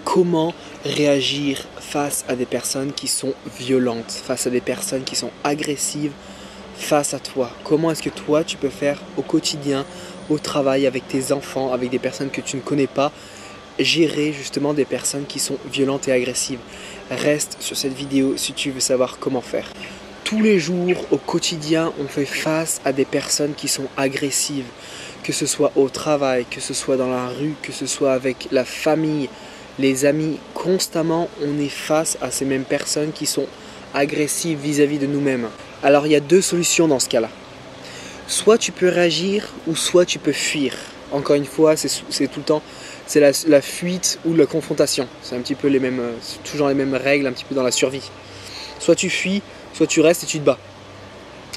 comment réagir face à des personnes qui sont violentes, face à des personnes qui sont agressives face à toi. Comment est-ce que toi tu peux faire au quotidien, au travail, avec tes enfants, avec des personnes que tu ne connais pas, gérer justement des personnes qui sont violentes et agressives. Reste sur cette vidéo si tu veux savoir comment faire. Tous les jours, au quotidien, on fait face à des personnes qui sont agressives, que ce soit au travail, que ce soit dans la rue, que ce soit avec la famille, les amis. Constamment, on est face à ces mêmes personnes qui sont agressives vis-à-vis de nous-mêmes. Alors, il y a deux solutions dans ce cas-là. Soit tu peux réagir ou soit tu peux fuir. Encore une fois, c'est tout le temps, c'est la fuite ou la confrontation. C'est un petit peu toujours les mêmes règles, un petit peu dans la survie. Soit tu fuis, soit tu restes et tu te bats.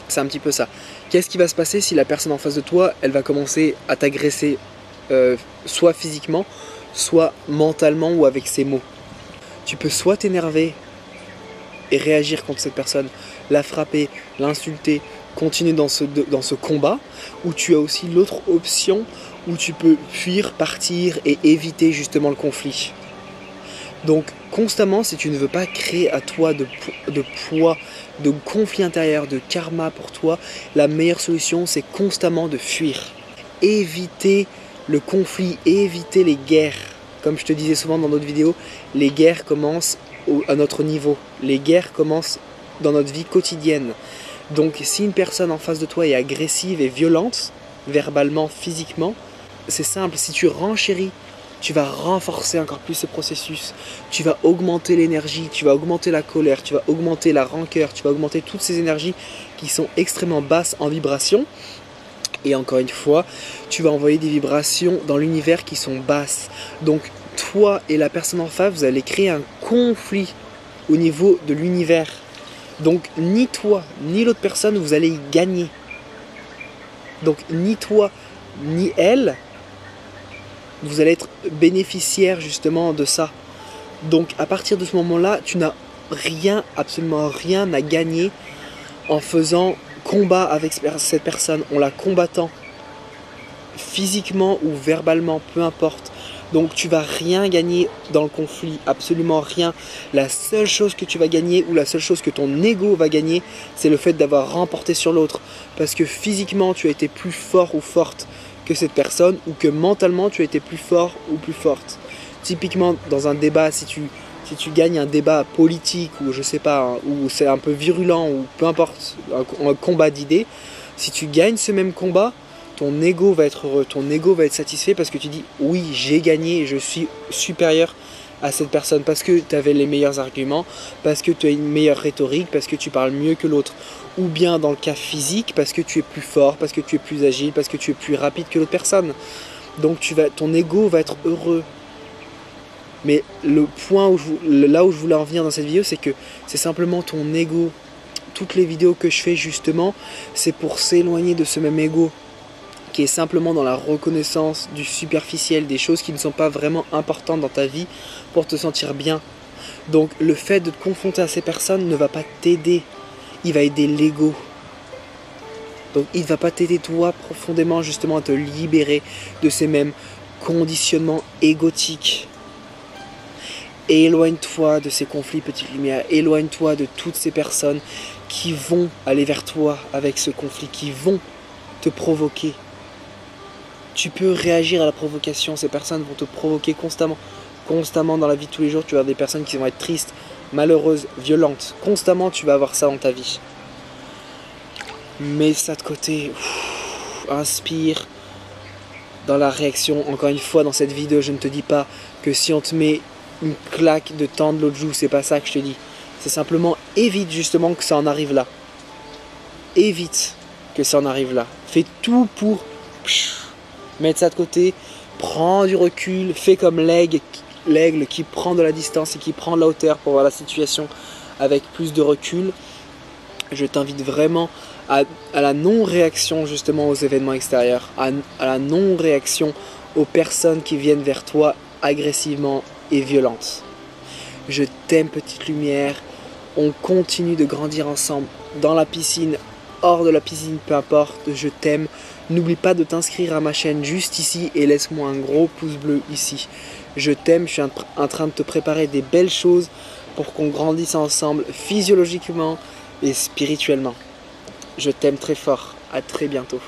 C'est un petit peu ça. Qu'est-ce qui va se passer si la personne en face de toi, elle va commencer à t'agresser, soit physiquement, soit mentalement ou avec ses mots? Tu peux soit t'énerver et réagir contre cette personne, la frapper, l'insulter, continuer dans ce combat, ou tu as aussi l'autre option où tu peux fuir, partir et éviter justement le conflit. Donc constamment, si tu ne veux pas créer à toi de poids, de conflit intérieur, de karma pour toi, la meilleure solution c'est constamment de fuir. Éviter le conflit, éviter les guerres. Comme je te disais souvent dans d'autres vidéos, les guerres commencent à notre niveau. Les guerres commencent dans notre vie quotidienne. Donc si une personne en face de toi est agressive et violente, verbalement, physiquement, c'est simple, si tu renchéris, tu vas renforcer encore plus ce processus, tu vas augmenter l'énergie, tu vas augmenter la colère, tu vas augmenter la rancœur, tu vas augmenter toutes ces énergies qui sont extrêmement basses en vibration. Et encore une fois, tu vas envoyer des vibrations dans l'univers qui sont basses. Donc toi et la personne en face, vous allez créer un conflit au niveau de l'univers. Donc ni toi, ni l'autre personne, vous allez y gagner. Donc ni toi, ni elle, vous allez être bénéficiaire justement de ça. Donc à partir de ce moment-là, tu n'as rien, absolument rien à gagner en faisant combat avec cette personne, en la combattant physiquement ou verbalement, peu importe. Donc tu vas rien gagner dans le conflit, absolument rien. La seule chose que tu vas gagner ou la seule chose que ton ego va gagner, c'est le fait d'avoir remporté sur l'autre. Parce que physiquement tu as été plus fort ou forte que cette personne, ou que mentalement tu as été plus fort ou plus forte. Typiquement dans un débat, si tu gagnes un débat politique ou je sais pas, où c'est un peu virulent ou peu importe, un combat d'idées, si tu gagnes ce même combat, ton ego va être heureux, ton ego va être satisfait parce que tu dis oui, j'ai gagné et je suis supérieur à cette personne parce que tu avais les meilleurs arguments, parce que tu as une meilleure rhétorique, parce que tu parles mieux que l'autre. Ou bien dans le cas physique, parce que tu es plus fort, parce que tu es plus agile, parce que tu es plus rapide que l'autre personne. Donc ton ego va être heureux. Mais le point là où je voulais en venir dans cette vidéo, c'est que c'est simplement ton ego. Toutes les vidéos que je fais justement, c'est pour s'éloigner de ce même ego qui est simplement dans la reconnaissance du superficiel, des choses qui ne sont pas vraiment importantes dans ta vie pour te sentir bien. Donc le fait de te confronter à ces personnes ne va pas t'aider, il va aider l'ego. Donc il ne va pas t'aider toi profondément justement à te libérer de ces mêmes conditionnements égotiques. Éloigne-toi de ces conflits petites lumières, éloigne-toi de toutes ces personnes qui vont aller vers toi avec ce conflit, qui vont te provoquer. Tu peux réagir à la provocation, ces personnes vont te provoquer constamment. Constamment dans la vie de tous les jours, tu vas avoir des personnes qui vont être tristes, malheureuses, violentes. Constamment, tu vas avoir ça dans ta vie. Mets ça de côté, inspire. Dans la réaction, encore une fois, dans cette vidéo, je ne te dis pas que si on te met une claque de temps de l'autre joue, c'est pas ça que je te dis. C'est simplement évite justement que ça en arrive là. Évite que ça en arrive là. Fais tout pour mettre ça de côté, prends du recul, fais comme l'aigle qui prend de la distance et qui prend de la hauteur pour voir la situation avec plus de recul. Je t'invite vraiment à la non-réaction justement aux événements extérieurs, à la non-réaction aux personnes qui viennent vers toi agressivement et violentes. Je t'aime petite lumière, on continue de grandir ensemble dans la piscine, hors de la piscine, peu importe, je t'aime, N'oublie pas de t'inscrire à ma chaîne juste ici et laisse-moi un gros pouce bleu ici. Je t'aime, je suis en train de te préparer des belles choses pour qu'on grandisse ensemble physiologiquement et spirituellement. Je t'aime très fort, à très bientôt.